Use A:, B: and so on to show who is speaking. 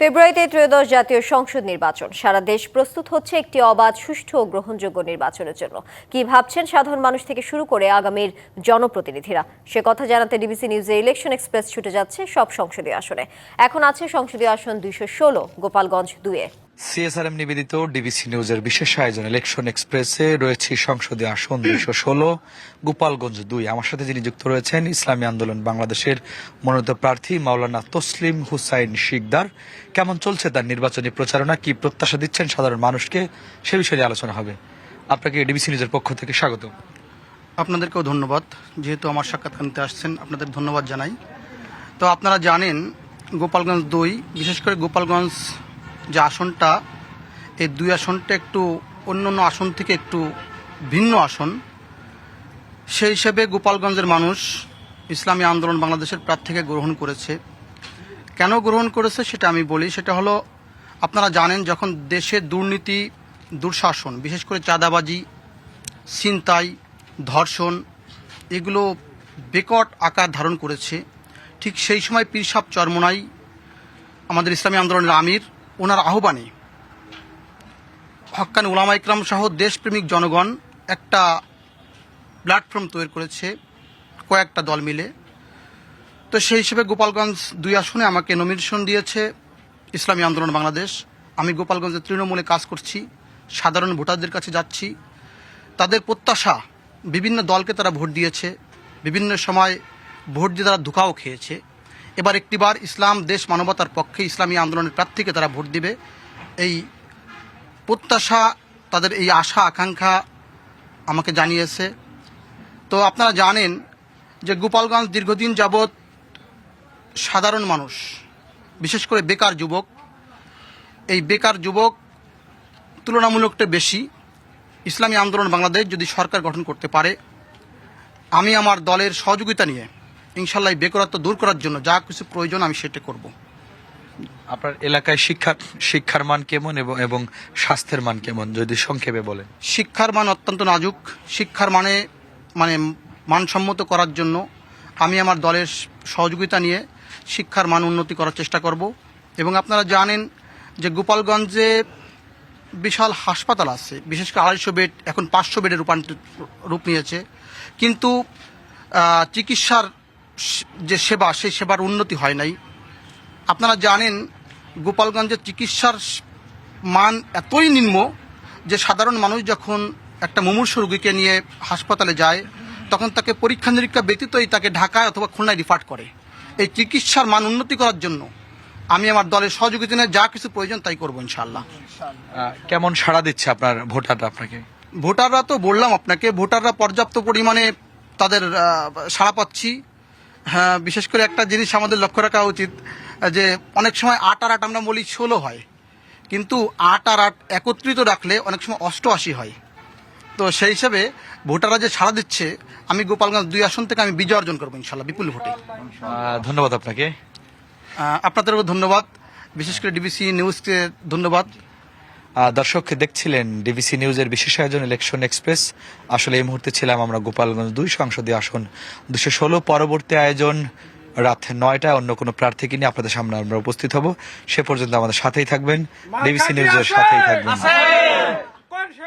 A: ফেব্রুয়ারিতে ত্রয়োদশ জাতীয় সংসদ নির্বাচন। সারা দেশ প্রস্তুত হচ্ছে একটি অবাধ, সুষ্ঠু ও গ্রহণযোগ্য নির্বাচনের জন্য। কি ভাবছেন সাধারণ মানুষ থেকে শুরু করে আগামীর জনপ্রতিনিধিরা, সে কথা জানাতে ডিবিসি নিউজের ইলেকশন এক্সপ্রেস ছুটে যাচ্ছে সব সংসদীয় আসনে। এখন আছে সংসদীয় আসন 216 গোপালগঞ্জ 2-এ।
B: সিএসআরএম নিবেদিত ডিবিসি নিউজের বিশেষ আয়োজন ইলেকশন এক্সপ্রেসে রয়েছে সংসদীয় আসন 216 গোপালগঞ্জ 2। আমার সাথে যিনি যুক্ত রয়েছেন ইসলামী আন্দোলন বাংলাদেশের মনোনীত প্রার্থী মাওলানা তসলিম হুসাইন শিকদার। কেমন চলছে তার নির্বাচনী প্রচারণা, কি প্রত্যাশা দিচ্ছেন সাধারণ মানুষকে, সে বিষয়ে আলোচনা হবে। আপনাকে ডিবিসি নিউজের পক্ষ থেকে স্বাগত।
C: আপনাদেরকেও ধন্যবাদ, যেহেতু আমার সাক্ষাৎকার নিতে আসছেন, আপনাদের ধন্যবাদ জানাই। তো আপনারা জানেন গোপালগঞ্জ 2, বিশেষ করে গোপালগঞ্জ যে আসনটা, এই 2 আসনটা একটু অন্য আসন থেকে একটু ভিন্ন আসন। সেই হিসেবে গোপালগঞ্জের মানুষ ইসলামী আন্দোলন বাংলাদেশের প্রার্থীকে গ্রহণ করেছে। কেন গ্রহণ করেছে সেটা আমি বলি। সেটা হলো, আপনারা জানেন যখন দেশে দুর্নীতি, দুঃশাসন, বিশেষ করে চাঁদাবাজি, ছিনতাই, ধর্ষণ এগুলো বিকট আকার ধারণ করেছে, ঠিক সেই সময় পীর সাহেব চরমোনাই, আমাদের ইসলামী আন্দোলনের আমির, ওনার আহ্বানে হক্কানি উলামা ইকরাম সহ দেশপ্রেমিক জনগণ একটা প্ল্যাটফর্ম তৈরি করেছে কয়েকটা দল মিলে। তো সেই হিসেবে গোপালগঞ্জ 2 আসনে আমাকে নমিনেশন দিয়েছে ইসলামী আন্দোলন বাংলাদেশ। আমি গোপালগঞ্জের তৃণমূলে কাজ করছি, সাধারণ ভোটারদের কাছে যাচ্ছি। তাদের প্রত্যাশা, বিভিন্ন দলকে তারা ভোট দিয়েছে, বিভিন্ন সময় ভোট দিয়ে তারা ধোঁকাও খেয়েছে। এবার একটিবার ইসলাম, দেশ, মানবতার পক্ষে ইসলামী আন্দোলনের প্রার্থীকে তারা ভোট দিবে, এই প্রত্যাশা, তাদের এই আশা আকাঙ্ক্ষা আমাকে জানিয়েছে। তো আপনারা জানেন যে গোপালগঞ্জ দীর্ঘদিন যাবৎ সাধারণ মানুষ, বিশেষ করে বেকার যুবক, এই বেকার যুবক তুলনামূলকটা বেশি। ইসলামী আন্দোলন বাংলাদেশ যদি সরকার গঠন করতে পারে, আমি আমার দলের সহযোগিতা নিয়ে ইনশাল্লাহ এই বেকারত্ব দূর করার জন্য যা কিছু প্রয়োজন আমি সেটা করব।
B: আপনার এলাকায় শিক্ষার মান কেমন এবং স্বাস্থ্যের মান কেমন, যদি সংক্ষেপে বলেন।
C: শিক্ষার মান অত্যন্ত নাজুক। শিক্ষার মানসম্মত করার জন্য আমি আমার দলের সহযোগিতা নিয়ে শিক্ষার মান উন্নতি করার চেষ্টা করব। এবং আপনারা জানেন যে গোপালগঞ্জে বিশাল হাসপাতাল আছে, বিশেষ করে 250 বেড, এখন 500 বেডে রূপ নিয়েছে, কিন্তু চিকিৎসার যে সেবা, সেই সেবার উন্নতি হয় নাই। আপনারা জানেন গোপালগঞ্জের চিকিৎসার মান এতই নিম্ন যে সাধারণ মানুষ যখন একটা মুমূর্ষু রোগীকে নিয়ে হাসপাতালে যায়, তখন তাকে পরীক্ষা নিরীক্ষা ব্যতীতই তাকে ঢাকায় অথবা খুলনায় রিফার করে। এই চিকিৎসার মান উন্নতি করার জন্য আমি আমার দলের সহযোগিতা নিয়ে যা কিছু প্রয়োজন তাই করবো ইনশাআল্লাহ।
B: কেমন সাড়া দিচ্ছে আপনার ভোটাররা আপনাকে?
C: ভোটাররা তো বললাম আপনাকে, ভোটাররা পর্যাপ্ত পরিমাণে তাদের সাড়া পাচ্ছি। হ্যাঁ, বিশেষ করে একটা জিনিস আমাদের লক্ষ্য রাখা উচিত, যে অনেক সময় 8 আর 8 আমরা বলি 16 হয়, কিন্তু 8 আর 8 একত্রিত রাখলে অনেক সময় 88 হয়। তো সেই হিসাবে ভোটাররা যে সাড়া দিচ্ছে, আমি গোপালগঞ্জ 2 আসন থেকে আমি বিজয় অর্জন করবো ইনশাল্লাহ বিপুল ভোটে।
B: ধন্যবাদ আপনাকে।
C: আপনাদেরও ধন্যবাদ, বিশেষ করে ডিবিসি নিউজকে ধন্যবাদ।
B: দর্শক দেখছিলেন ডিবিসি নিউজের বিশেষ আয়োজন ইলেকশন এক্সপ্রেস। আসলে এই মুহূর্তে ছিলাম আমরা গোপালগঞ্জ 2 সংসদীয় আসন 216। পরবর্তী আয়োজন রাত 9টায় অন্য কোনো প্রার্থীকে নিয়ে আপনাদের সামনে আমরা উপস্থিত হব। সে পর্যন্ত আমাদের সাথেই থাকবেন, ডিবিসি নিউজের সাথেই থাকবেন।